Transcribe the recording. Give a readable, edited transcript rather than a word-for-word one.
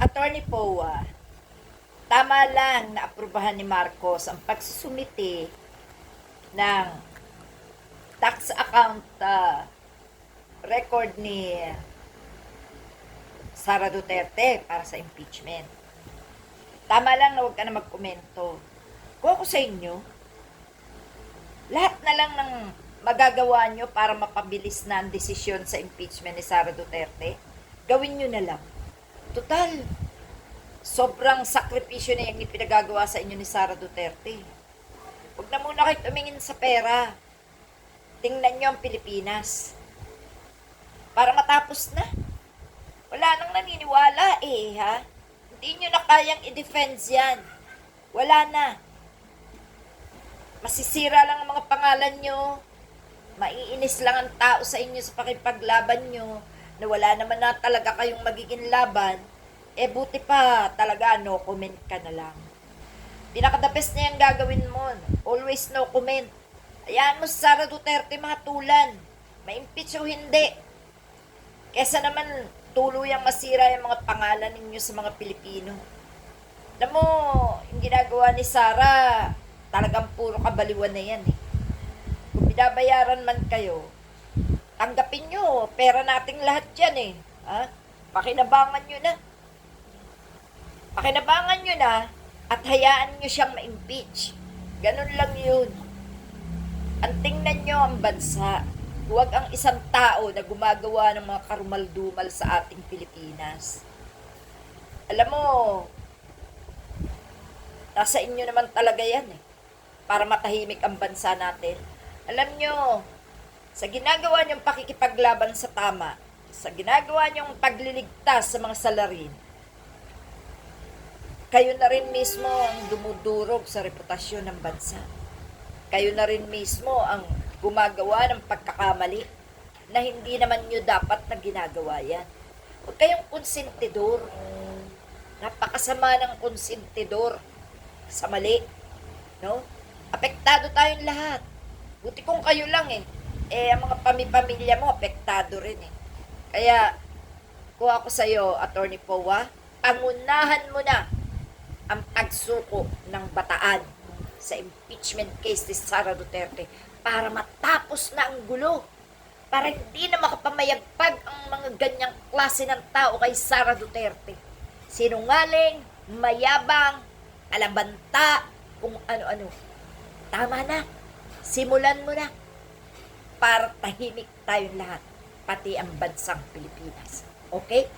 Attorney Poa, tama lang na aprubahan ni Marcos ang pagsusumite ng tax account record ni Sara Duterte para sa impeachment. Tama lang na huwag ka na magkomento. Kung ako sa inyo, lahat na lang ng magagawa nyo para mapabilis na ang desisyon sa impeachment ni Sara Duterte, gawin nyo na lang. Total, sobrang sakripisyo na yung ipinagagawa sa inyo ni Sara Duterte. Huwag na muna kayo tumingin sa pera. Tingnan nyo ang Pilipinas. Para matapos na. Wala nang naniniwala ha? Hindi nyo na kayang i-defend yan. Wala na. Masisira lang ang mga pangalan nyo. Maiinis lang ang tao sa inyo sa pakipaglaban nyo na wala naman na talaga kayong magiging laban. Buti pa talaga no comment ka na lang. Pinaka-the best na yung gagawin mo. Always no comment. Hayaan mo si Sara Duterte mahatulan. Ma-impeach o hindi. Kesa naman tuluyang masira yung mga pangalan ninyo sa mga Pilipino. Alam mo, yung ginagawa ni Sara, talagang puro kabaliwan na yan Kung binabayaran man kayo, tanggapin nyo. Pera nating lahat yan Ha? Pakinabangan nyo na. Pakinabangan nyo na at hayaan nyo siyang ma-impeach. Ganun lang yun. Ang tingnan nyo ang bansa. Huwag ang isang tao na gumagawa ng mga karumal-dumal sa ating Pilipinas. Alam mo, nasa inyo naman talaga yan para matahimik ang bansa natin. Alam nyo, sa ginagawa nyong pakikipaglaban sa tama, sa ginagawa nyong pagliligtas sa mga salarin, kayo na rin mismo ang dumudurog sa reputasyon ng bansa. Kayo na rin mismo ang gumagawa ng pagkakamali na hindi naman nyo dapat na ginagawa yan. Huwag kayong konsentidor. Napakasama ng konsentidor sa mali. No? Apektado tayong lahat. Buti kung kayo lang ang mga pamilya mo, apektado rin Kaya, kung ako sa'yo, Attorney Poa, pangunahan mo na ang pagsuko ng bataan sa impeachment case ni Sara Duterte para matapos na ang gulo. Para hindi na makapamayagpag ang mga ganyang klase ng tao kay Sara Duterte. Sinungaling, mayabang, alabanta, kung ano-ano. Tama na. Simulan mo na para tahimik tayong lahat, pati ang bansang Pilipinas. Okay?